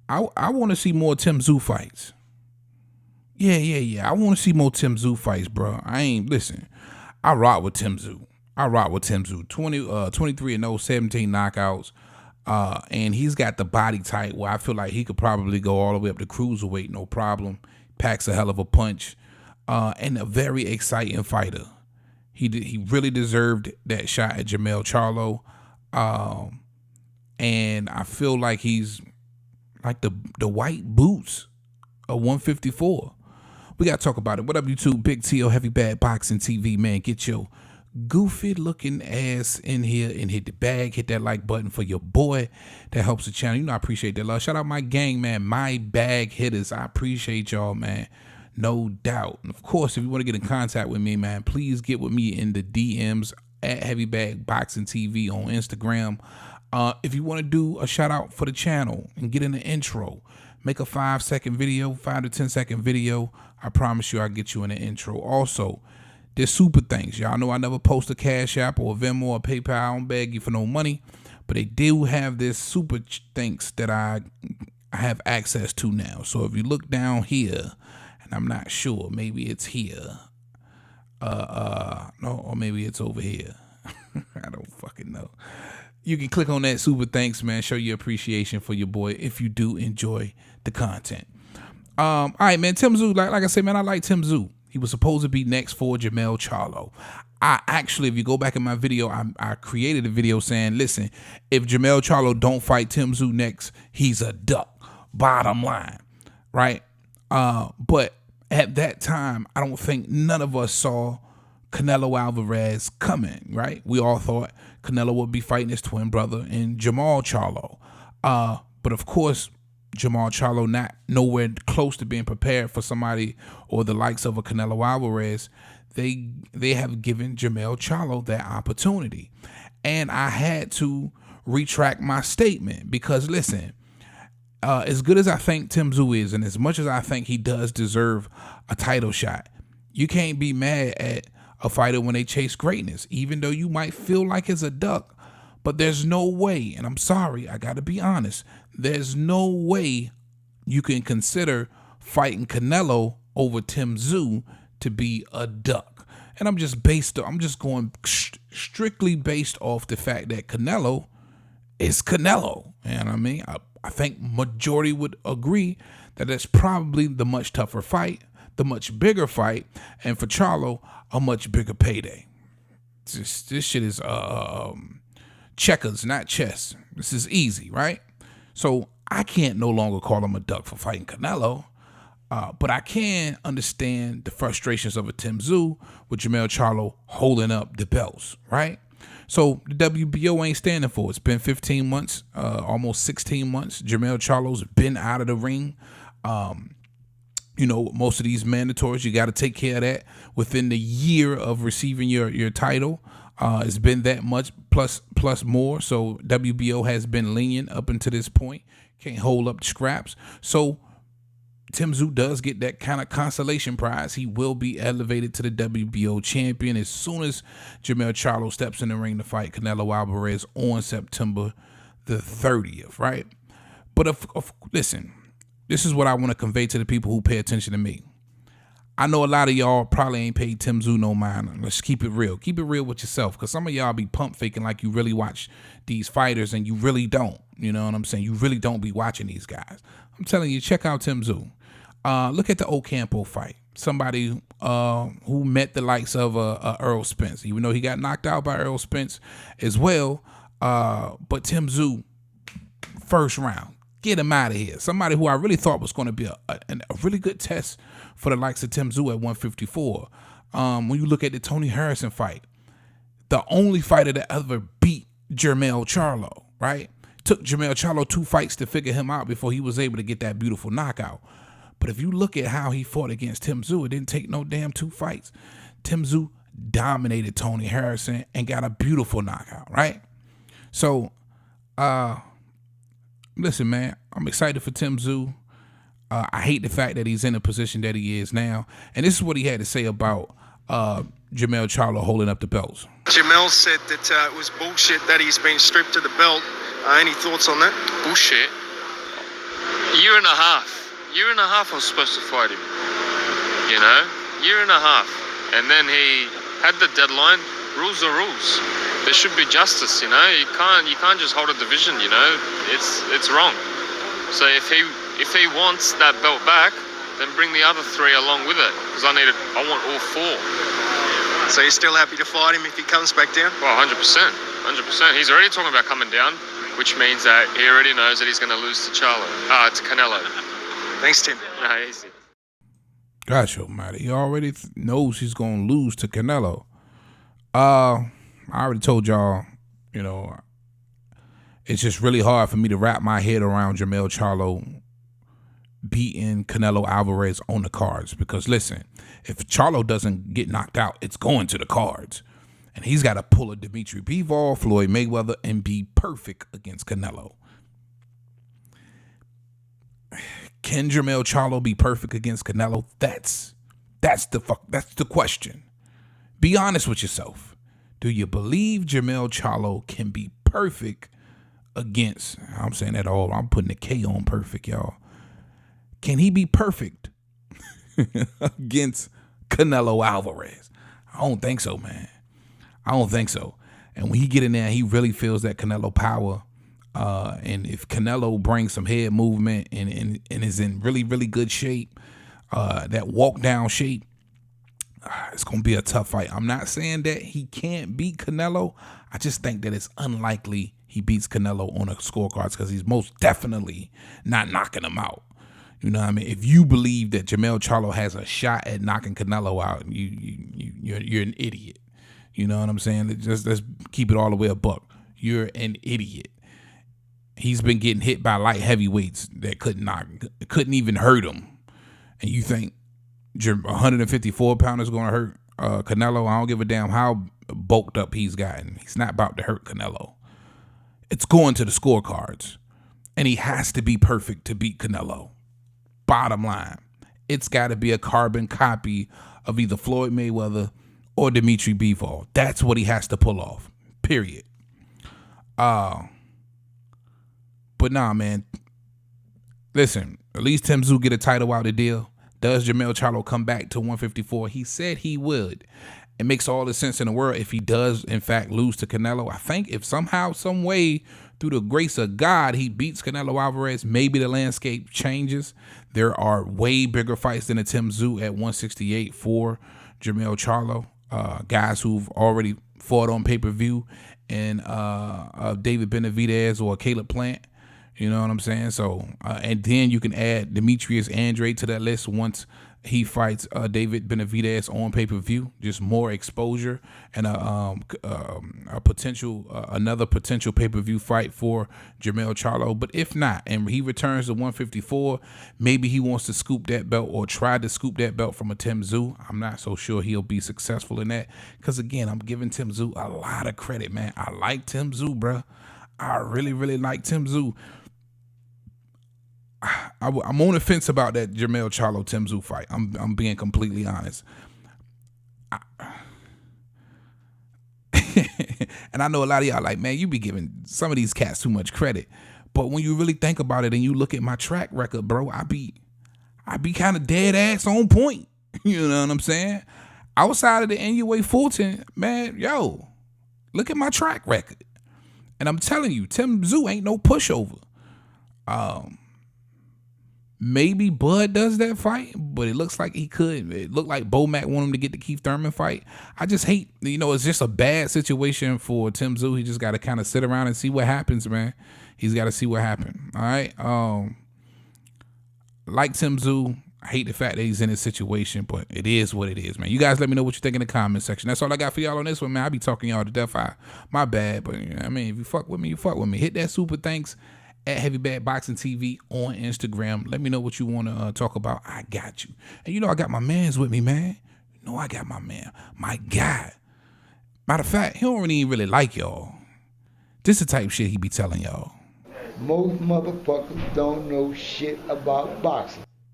I want to see more Tszyu fights. Yeah. I want to see more Tszyu fights, bro. Listen. I rock with Tszyu. 23-0, 17 knockouts. And he's got the body type where I feel like he could probably go all the way up to cruiserweight, no problem. Packs a hell of a punch. And a very exciting fighter. He really deserved that shot at Jermell Charlo. And I feel like he's like the white boots of 154. We got to talk about it. What up, YouTube? Big T.O. Heavy Bad Boxing TV, man. Get your goofy looking ass in here and hit the bag. Hit that like button for your boy. That helps the channel. You know I appreciate that love. Shout out my gang, man. My bag hitters. I appreciate y'all, man. No doubt. And of course, if you want to get in contact with me, man, please get with me in the DMs at Heavy Bag Boxing TV on Instagram. If you want to do a shout out for the channel and get in the intro, make a 5-second video, 5 to 10-second video. I promise you I'll get you in the intro. Also, there's super things. Y'all know I never post a Cash App or a Venmo or PayPal. I don't beg you for no money. But they do have this super thanks that I have access to now. So if you look down here, and I'm not sure, maybe it's here. No, or maybe it's over here. I don't fucking know. You can click on that super thanks, man. Show your appreciation for your boy if you do enjoy the content. All right, man. Tszyu, like I said, man, I like Tszyu. He was supposed to be next for Jermell Charlo. I actually, if you go back in my video, I created a video saying, listen, if Jermell Charlo don't fight Tszyu next, he's a duck. Bottom line, right? But at that time, I don't think none of us saw Canelo Alvarez coming, right? We all thought Canelo would be fighting his twin brother in Jermell Charlo. But of course, Jermell Charlo not nowhere close to being prepared for somebody or the likes of a Canelo Alvarez. They have given Jermell Charlo that opportunity. And I had to retract my statement because, listen, as good as I think Tszyu is and as much as I think he does deserve a title shot, you can't be mad at a fighter when they chase greatness, even though you might feel like it's a duck. But there's no way, and I'm sorry, I got to be honest, there's no way you can consider fighting Canelo over Tszyu to be a duck. And I'm just going strictly based off the fact that Canelo is Canelo. You know what I mean? I think majority would agree that it's probably the much tougher fight, the much bigger fight, and for Charlo, a much bigger payday. This shit is checkers, not chess. This is easy, right? So I can't no longer call him a duck for fighting Canelo, but I can understand the frustrations of a Tszyu with Jermell Charlo holding up the belts, right? So the WBO ain't standing for it. It's been 15 months, almost 16 months. Jermell Charlo's been out of the ring. You know, most of these mandatories, you got to take care of that within the year of receiving your title. It's been that much plus more. So WBO has been lenient up until this point. Can't hold up the scraps. So Tszyu does get that kind of consolation prize. He will be elevated to the WBO champion as soon as Jermell Charlo steps in the ring to fight Canelo Alvarez on September the 30th, right? But listen, this is what I want to convey to the people who pay attention to me. I know a lot of y'all probably ain't paid Tszyu no mind. Let's keep it real. Keep it real with yourself, because some of y'all be pump faking like you really watch these fighters and you really don't. You know what I'm saying? You really don't be watching these guys. I'm telling you, check out Tszyu. Look at the Ocampo fight. Somebody who met the likes of Earl Spence, even though he got knocked out by Earl Spence as well. But Tszyu, first round. Get him out of here. Somebody who I really thought was going to be a really good test for the likes of Tszyu at 154. When you look at the Tony Harrison fight, the only fighter that ever beat Jermell Charlo, right? Took Jermell Charlo 2 fights to figure him out before he was able to get that beautiful knockout. But if you look at how he fought against Tszyu, it didn't take no damn 2 fights. Tszyu dominated Tony Harrison and got a beautiful knockout, right? So, listen, man, I'm excited for Tszyu. I hate the fact that he's in the position that he is now. And this is what he had to say about Jermell Charlo holding up the belts. Jermell said that it was bullshit that he's been stripped of the belt. Any thoughts on that? Bullshit? year and a half. Year and a half I was supposed to fight him. You know? Year and a half. And then he had the deadline. Rules are rules. There should be justice, you know? You can't just hold a division, you know? It's wrong. So if he wants that belt back, then bring the other 3 along with it. Because I want all 4. So you're still happy to fight him if he comes back down? Well, 100%. 100%. He's already talking about coming down, which means that he already knows that he's going to lose to to Canelo. Thanks, Tim. No, easy. Gosh almighty, he already knows he's going to lose to Canelo. I already told y'all, you know, it's just really hard for me to wrap my head around Jermell Charlo beating Canelo Alvarez on the cards. Because listen, if Charlo doesn't get knocked out, it's going to the cards. And he's got to pull a Dimitri Bivol, Floyd Mayweather, and be perfect against Canelo. Can Jermell Charlo be perfect against Canelo? That's the question. Be honest with yourself. Do you believe Jermell Charlo can be perfect against, I'm saying that all, I'm putting a K on perfect, y'all. Can he be perfect against Canelo Alvarez? I don't think so, man. I don't think so. And when he get in there, he really feels that Canelo power. And if Canelo brings some head movement and is in really, really good shape, that walk down shape, it's going to be a tough fight. I'm not saying that he can't beat Canelo. I just think that it's unlikely he beats Canelo on the scorecards because he's most definitely not knocking him out. You know what I mean? If you believe that Jermell Charlo has a shot at knocking Canelo out, you're an idiot. You know what I'm saying? Let's keep it all the way a buck. You're an idiot. He's been getting hit by light heavyweights that couldn't even hurt him. And you think 154 pounder is going to hurt Canelo? I don't give a damn how bulked up he's gotten. He's not about to hurt Canelo. It's going to the scorecards. And he has to be perfect to beat Canelo. Bottom line, it's got to be a carbon copy of either Floyd Mayweather or Dimitri Bivol. That's what he has to pull off. Period. But nah, man. Listen, at least Tszyu get a title out of the deal. Does Jermell Charlo come back to 154? He said he would. It makes all the sense in the world if he does, in fact, lose to Canelo. I think if somehow, some way, through the grace of God, he beats Canelo Alvarez, maybe the landscape changes. There are way bigger fights than a Tszyu at 168 for Jermell Charlo. Guys who've already fought on pay-per-view, and David Benavidez or Caleb Plant. You know what I'm saying? So, and then you can add Demetrius Andrade to that list once he fights David Benavidez on pay-per-view. Just more exposure and another potential pay-per-view fight for Jermell Charlo. But if not, and he returns to 154, maybe he wants to scoop that belt or try to scoop that belt from a Tszyu. I'm not so sure he'll be successful in that because, again, I'm giving Tszyu a lot of credit, man. I like Tszyu, bro. I really, really like Tszyu. I'm on the fence about that Jermell Charlo Tszyu fight. I'm being completely honest. And I know a lot of y'all like, man, you be giving some of these cats too much credit. But when you really think about it and you look at my track record, bro, I be kind of dead ass on point. You know what I'm saying? Outside of the NUA Fulton, man, yo, look at my track record. And I'm telling you, Tszyu ain't no pushover. Maybe Bud does that fight, but it looks like he could. It looked like Bo Mack wanted him to get the Keith Thurman fight. I just hate, it's just a bad situation for Tszyu. He just got to kind of sit around and see what happens, man. He's got to see what happens. All right. Like Tszyu, I hate the fact that he's in this situation, but it is what it is, man. You guys let me know what you think in the comment section. That's all I got for y'all on this one, man. I be talking y'all to death. My bad, but I mean, if you fuck with me, you fuck with me. Hit that super thanks at Heavy Bad Boxing TV on Instagram. Let me know what you want to talk about. I got you. And I got my mans with me, man. I got my man, my guy. Matter of fact, he don't even really like y'all. This the type of shit he be telling y'all. Most motherfuckers don't know shit about boxing.